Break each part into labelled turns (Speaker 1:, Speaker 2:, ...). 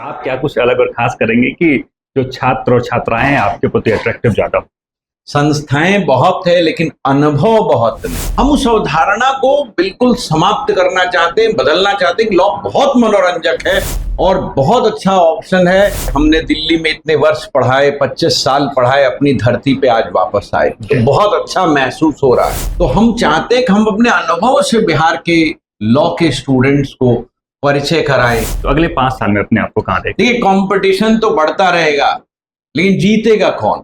Speaker 1: आप क्या कुछ अलग और खास करेंगे कि जो छात्र और छात्राएं हैं आपके प्रति अट्रैक्टिव ज्यादा हो?
Speaker 2: संस्थाएं बहुत है लेकिन अनुभव बहुत नहीं। हम उस अवधारणा को बिल्कुल समाप्त करना चाहते हैं, बदलना चाहते हैं कि लॉ बहुत मनोरंजक है और बहुत अच्छा ऑप्शन है। हमने दिल्ली में इतने वर्ष पढ़ाए, 25 साल पढ़ाए, अपनी धरती पे आज वापस आए तो बहुत अच्छा महसूस हो रहा है। तो हम चाहते हैं कि हम अपने अनुभव से बिहार के लॉ के स्टूडेंट्स को परिचय कराएं।
Speaker 1: तो अगले 5 साल में अपने आप को कहाँ देखें?
Speaker 2: देखिए, कंपटीशन तो बढ़ता रहेगा लेकिन जीतेगा कौन?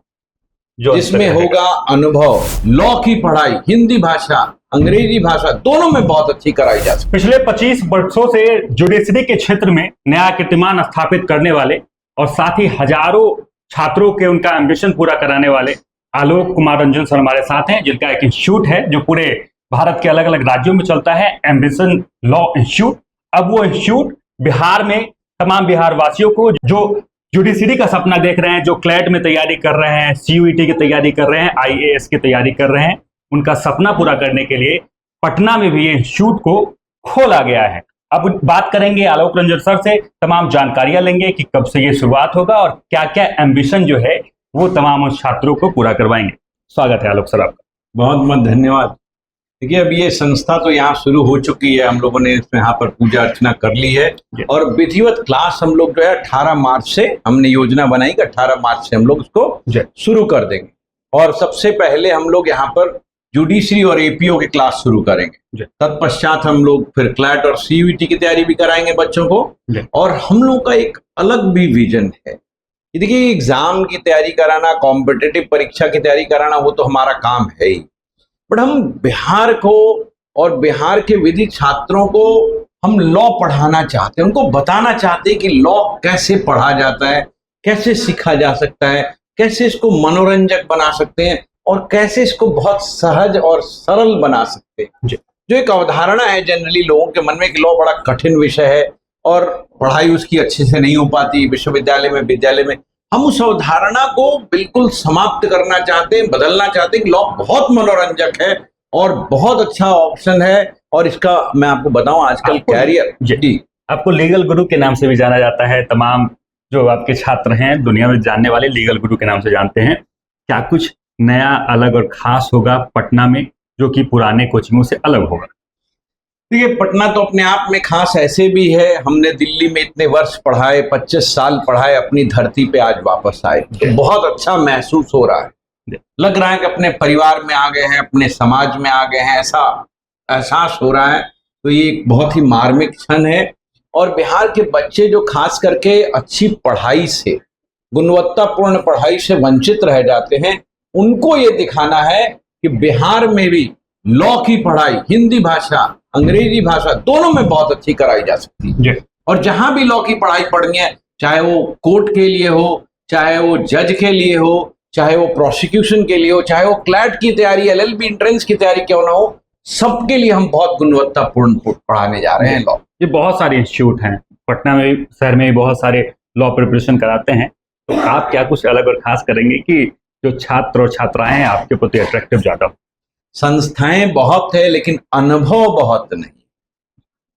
Speaker 2: जिसमें होगा अनुभव। लॉ की पढ़ाई हिंदी भाषा, अंग्रेजी भाषा दोनों में बहुत अच्छी कराई जा सकती है।
Speaker 1: पिछले 25 वर्षों से जुडिशरी के क्षेत्र में नया कीर्तिमान स्थापित करने वाले और साथ ही हजारों छात्रों के उनका एम्बिशन पूरा कराने वाले आलोक कुमार रंजन सर हमारे साथ हैं, जिनका एक इंस्टीट्यूट है जो पूरे भारत के अलग अलग राज्यों में चलता है, एम्बिशन लॉ इंस्टीट्यूट। अब वो इंस्टीट्यूट बिहार में तमाम बिहार वासियों को जो जुडिशरी का सपना देख रहे हैं, जो क्लैट में तैयारी कर रहे हैं, CUET की तैयारी कर रहे हैं, IAS की तैयारी कर रहे हैं, उनका सपना पूरा करने के लिए पटना में भी ये इंस्टीट्यूट को खोला गया है। अब बात करेंगे आलोक रंजन सर से, तमाम जानकारियां लेंगे कि कब से ये शुरुआत होगा और क्या क्या एम्बिशन जो है वो तमाम उस छात्रों को पूरा करवाएंगे। स्वागत है आलोक सर आपका।
Speaker 2: बहुत बहुत धन्यवाद। देखिए, अब ये संस्था तो यहाँ शुरू हो चुकी है, हम लोगों ने इसमें यहाँ पर पूजा अर्चना कर ली है और विधिवत क्लास हम लोग जो है 18 मार्च से हमने योजना बनाई कि 18 मार्च से हम लोग उसको शुरू कर देंगे। और सबसे पहले हम लोग यहाँ पर जुडिशरी और APO की क्लास शुरू करेंगे। तत्पश्चात हम लोग फिर क्लैट और CUET की तैयारी भी कराएंगे बच्चों को। और हम लोग का एक अलग भी विजन है। देखिए, एग्जाम की तैयारी कराना, कॉम्पिटिटिव परीक्षा की तैयारी कराना वो तो हमारा काम है ही, बट हम बिहार को और बिहार के विधि छात्रों को हम लॉ पढ़ाना चाहते हैं, उनको बताना चाहते हैं कि लॉ कैसे पढ़ा जाता है, कैसे सीखा जा सकता है, कैसे इसको मनोरंजक बना सकते हैं और कैसे इसको बहुत सहज और सरल बना सकते हैं। जो एक अवधारणा है जनरली लोगों के मन में कि लॉ बड़ा कठिन विषय है और पढ़ाई उसकी अच्छे से नहीं हो पाती विश्वविद्यालय में, विद्यालय में, हम उस अवधारणा को बिल्कुल समाप्त करना चाहते हैं, बदलना चाहते हैं कि लॉ बहुत मनोरंजक है और बहुत अच्छा ऑप्शन है। और इसका मैं आपको बताऊं, आजकल कैरियर जी
Speaker 1: आपको लीगल गुरु के नाम से भी जाना जाता है। तमाम जो आपके छात्र हैं दुनिया में जानने वाले लीगल गुरु के नाम से जानते हैं। क्या कुछ नया, अलग और खास होगा पटना में जो कि पुराने कोचिंगों से अलग होगा?
Speaker 2: देखिए, पटना तो अपने आप में खास ऐसे भी है, हमने दिल्ली में इतने वर्ष पढ़ाए, 25 साल पढ़ाए, अपनी धरती पे आज वापस आए तो बहुत अच्छा महसूस हो रहा है। लग रहा है कि अपने परिवार में आ गए हैं, अपने समाज में आ गए हैं, ऐसा एहसास हो रहा है। तो ये एक बहुत ही मार्मिक क्षण है। और बिहार के बच्चे जो खास करके अच्छी पढ़ाई से, गुणवत्तापूर्ण पढ़ाई से वंचित रह जाते हैं, उनको ये दिखाना है कि बिहार में भी लॉ की पढ़ाई हिंदी भाषा, अंग्रेजी भाषा दोनों में बहुत अच्छी कराई जा सकती है। और जहां भी लॉ की पढ़ाई पढ़नी है, चाहे वो कोर्ट के लिए हो, चाहे वो जज के लिए हो, चाहे वो प्रोसिक्यूशन के लिए हो, चाहे वो क्लैट की तैयारी, LLB एंट्रेंस की तैयारी क्यों ना हो, सबके लिए हम बहुत गुणवत्तापूर्ण पढ़ाने जा रहे हैं लॉ।
Speaker 1: ये बहुत सारे इंस्टीट्यूट हैं पटना में, शहर में बहुत सारे लॉ प्रिपरेशन कराते हैं। तो आप क्या कुछ अलग और खास करेंगे कि जो छात्र और छात्राएं हैं आपके प्रति अट्रैक्टिव ज्यादा हो?
Speaker 2: संस्थाएं बहुत है लेकिन अनुभव बहुत नहीं।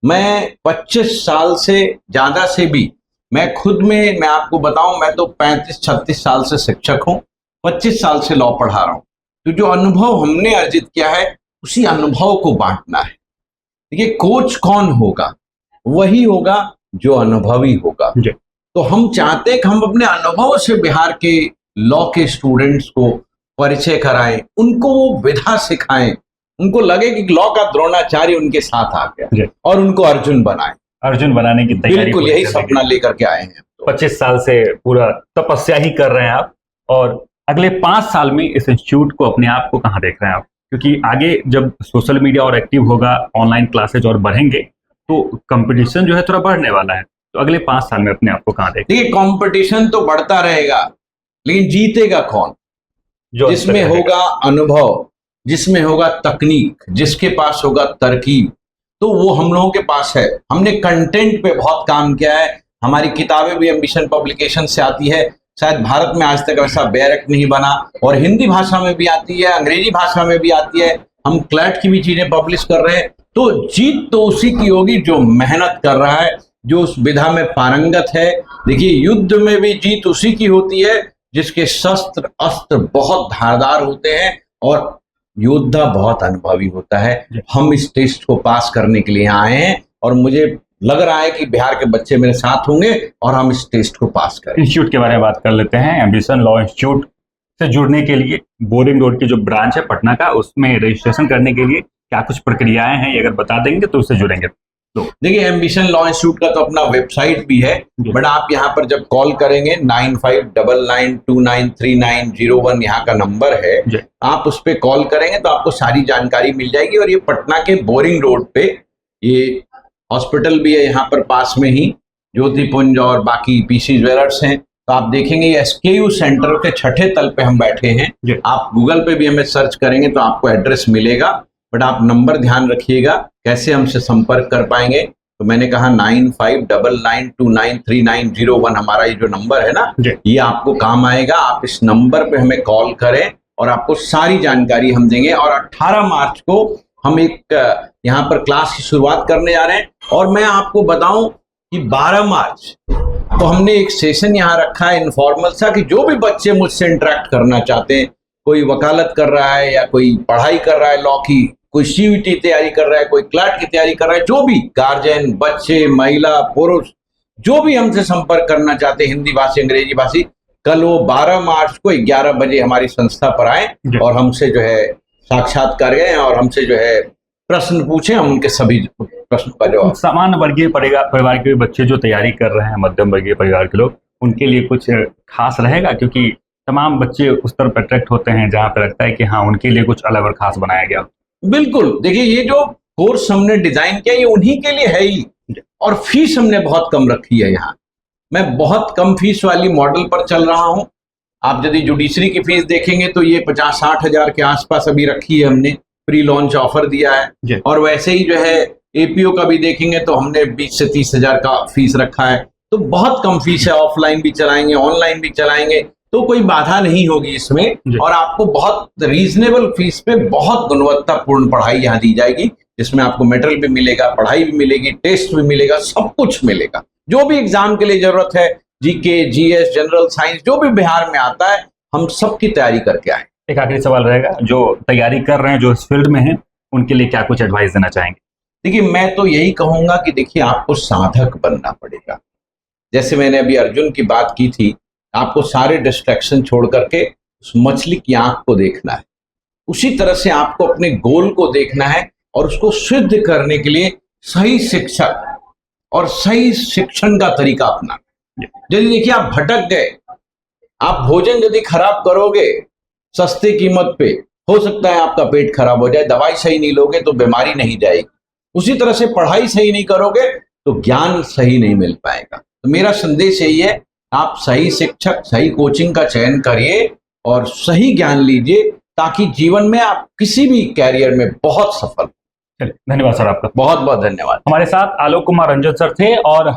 Speaker 2: मैं 25 साल से ज्यादा से भी, मैं खुद में मैं आपको बताऊं, मैं तो 35-36 साल से शिक्षक हूं, 25 साल से लॉ पढ़ा रहा हूं। तो जो अनुभव हमने अर्जित किया है उसी अनुभव को बांटना है। देखिए, कोच कौन होगा? वही होगा जो अनुभवी होगा। तो हम चाहते हैं कि हम अपने अनुभव से बिहार के लॉ के स्टूडेंट्स को परिचय कराएं, उनको वो विधा सिखाएं, उनको लगे कि लॉ का द्रोणाचार्य उनके साथ आ गया और उनको अर्जुन बनाएं।
Speaker 1: अर्जुन बनाने की तैयारी,
Speaker 2: बिल्कुल यही सपना लेकर के आए हैं।
Speaker 1: 25 साल से पूरा तपस्या ही कर रहे हैं आप। और अगले 5 साल में इस इंस्टीट्यूट को, अपने आप को कहाँ देख रहे हैं आप? क्योंकि आगे जब सोशल मीडिया और एक्टिव होगा, ऑनलाइन क्लासेज और बढ़ेंगे तो कंपटीशन जो है थोड़ा बढ़ने वाला है। तो अगले 5 साल में अपने आप को कहाँ देख?
Speaker 2: देखिए, कंपटीशन तो बढ़ता रहेगा लेकिन जीतेगा कौन? जिसमें होगा अनुभव, जिसमें होगा तकनीक, जिसके पास होगा तरकीब, तो वो हम लोगों के पास है। हमने कंटेंट पे बहुत काम किया है। हमारी किताबें भी एम्बिशन पब्लिकेशन से आती है। शायद भारत में आज तक ऐसा बैरक नहीं बना, और हिंदी भाषा में भी आती है, अंग्रेजी भाषा में भी आती है। हम क्लैट की भी चीजें पब्लिश कर रहे हैं। तो जीत तो उसी की होगी जो मेहनत कर रहा है, जो उस विधा में पारंगत है। देखिए, युद्ध में भी जीत उसी की होती है जिसके शस्त्र अस्त्र बहुत धारदार होते हैं और योद्धा बहुत अनुभवी होता है। हम इस टेस्ट को पास करने के लिए आए हैं और मुझे लग रहा है कि बिहार के बच्चे मेरे साथ होंगे और हम इस टेस्ट को पास करें।
Speaker 1: इंस्टीट्यूट के बारे में बात कर लेते हैं। एम्बिशन लॉ इंस्टीट्यूट से जुड़ने के लिए बोरिंग रोड की जो ब्रांच है पटना का, उसमें रजिस्ट्रेशन करने के लिए क्या कुछ प्रक्रियाएं हैं, ये अगर बता देंगे तो उससे जुड़ेंगे। तो
Speaker 2: देखिए, एम्बिशन लॉ इंस्टीट्यूट का तो अपना वेबसाइट भी है, बट आप यहाँ पर जब कॉल करेंगे 9599293901 यहाँ का नंबर है, आप उस पर कॉल करेंगे तो आपको सारी जानकारी मिल जाएगी। और ये पटना के बोरिंग रोड पे, ये हॉस्पिटल भी है यहाँ पर पास में ही, ज्योतिपुंज और बाकी पीसी ज्वेलर्स हैं। तो आप देखेंगे ये SKU सेंटर के 6ठे तल पे हम बैठे हैं। आप गूगल पे भी हमें सर्च करेंगे तो आपको एड्रेस मिलेगा, बट आप नंबर ध्यान रखिएगा कैसे हमसे संपर्क कर पाएंगे। तो मैंने कहा 9599293901 हमारा ये जो नंबर है ना, ये आपको काम आएगा। आप इस नंबर पे हमें कॉल करें और आपको सारी जानकारी हम देंगे। और 18 मार्च को हम एक यहाँ पर क्लास की शुरुआत करने जा रहे हैं। और मैं आपको बताऊं कि 12 मार्च तो हमने एक सेशन यहाँ रखा है इनफॉर्मल सा, कि जो भी बच्चे मुझसे इंटरेक्ट करना चाहते हैं, कोई वकालत कर रहा है या कोई पढ़ाई कर रहा है लॉ की, कोई CUET तैयारी कर रहा है, कोई क्लर्क की तैयारी कर रहा है, जो भी गार्जियन, बच्चे, महिला, पुरुष, जो भी हमसे संपर्क करना चाहते हैं, हिंदी भाषी, अंग्रेजी भाषी, कल वो 12 मार्च को 11 बजे हमारी संस्था पर आए और हमसे जो है साक्षात्कार करें और हमसे जो है प्रश्न पूछें। हम उनके सभी प्रश्नों का जवाब।
Speaker 1: सामान्य वर्गीय परिवार के बच्चे जो तैयारी कर रहे हैं, मध्यम वर्गीय परिवार के लोग, उनके लिए कुछ खास रहेगा? क्योंकि तमाम बच्चे उस तरफ अट्रैक्ट होते हैं जहां पर लगता है कि हाँ, उनके लिए कुछ अलग और खास बनाया गया।
Speaker 2: बिल्कुल, देखिए, ये जो कोर्स हमने डिजाइन किया ये उन्हीं के लिए है ही। और फीस हमने बहुत कम रखी है यहाँ। मैं बहुत कम फीस वाली मॉडल पर चल रहा हूँ। आप यदि जुडिशरी की फीस देखेंगे तो ये 50-60 हजार के आसपास अभी रखी है, हमने प्री लॉन्च ऑफर दिया है। और वैसे ही जो है APO का भी देखेंगे तो हमने 20 से 30 हजार का फीस रखा है। तो बहुत कम फीस है, ऑफलाइन भी चलाएंगे, ऑनलाइन भी चलाएंगे, तो कोई बाधा नहीं होगी इसमें। और आपको बहुत रीजनेबल फीस पे बहुत गुणवत्तापूर्ण पढ़ाई यहाँ दी जाएगी, जिसमें आपको मटेरियल भी मिलेगा, पढ़ाई भी मिलेगी, टेस्ट भी मिलेगा, सब कुछ मिलेगा। जो भी एग्जाम के लिए जरूरत है, GK, GS, जनरल साइंस, जो भी बिहार में आता है, हम सबकी तैयारी करके आए।
Speaker 1: एक आखिरी सवाल रहेगा, जो तैयारी कर रहे हैं, जो इस फील्ड में हैं, उनके लिए क्या कुछ एडवाइस देना चाहेंगे?
Speaker 2: देखिए, मैं तो यही कहूंगा कि देखिए, आपको साधक बनना पड़ेगा। जैसे मैंने अभी अर्जुन की बात की थी, आपको सारे डिस्ट्रैक्शन छोड़ करके उस मछली की आंख को देखना है। उसी तरह से आपको अपने गोल को देखना है और उसको सिद्ध करने के लिए सही शिक्षक और सही शिक्षण का तरीका अपनाना। यदि देखिए आप भटक गए, आप भोजन यदि खराब करोगे सस्ते कीमत पे, हो सकता है आपका पेट खराब हो जाए। दवाई सही नहीं लोगे तो बीमारी नहीं जाएगी। उसी तरह से पढ़ाई सही नहीं करोगे तो ज्ञान सही नहीं मिल पाएगा। तो मेरा संदेश यही है, आप सही शिक्षक, सही कोचिंग का चयन करिए और सही ज्ञान लीजिए, ताकि जीवन में आप किसी भी कैरियर में बहुत सफल।
Speaker 1: धन्यवाद सर, आपका
Speaker 2: बहुत बहुत धन्यवाद।
Speaker 1: हमारे साथ आलोक कुमार रंजन सर थे और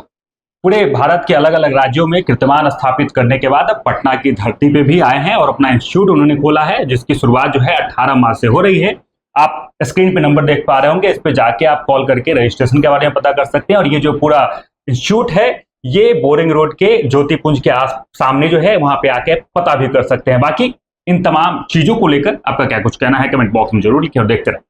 Speaker 1: पूरे भारत के अलग अलग राज्यों में कीर्तिमान स्थापित करने के बाद अब पटना की धरती पे भी आए हैं और अपना इंस्टीट्यूट उन्होंने खोला है, जिसकी शुरुआत जो है 18 मार्च से हो रही है। आप स्क्रीन पे नंबर देख पा रहे होंगे, इस पे जाके आप कॉल करके रजिस्ट्रेशन के बारे में पता कर सकते हैं। और ये जो पूरा इंस्टीट्यूट है, ये बोरिंग रोड के ज्योतिपुंज के सामने जो है, वहां पे आके पता भी कर सकते हैं। बाकी इन तमाम चीजों को लेकर आपका क्या कुछ कहना है, कमेंट बॉक्स में जरूर लिखिए और देखते रहें।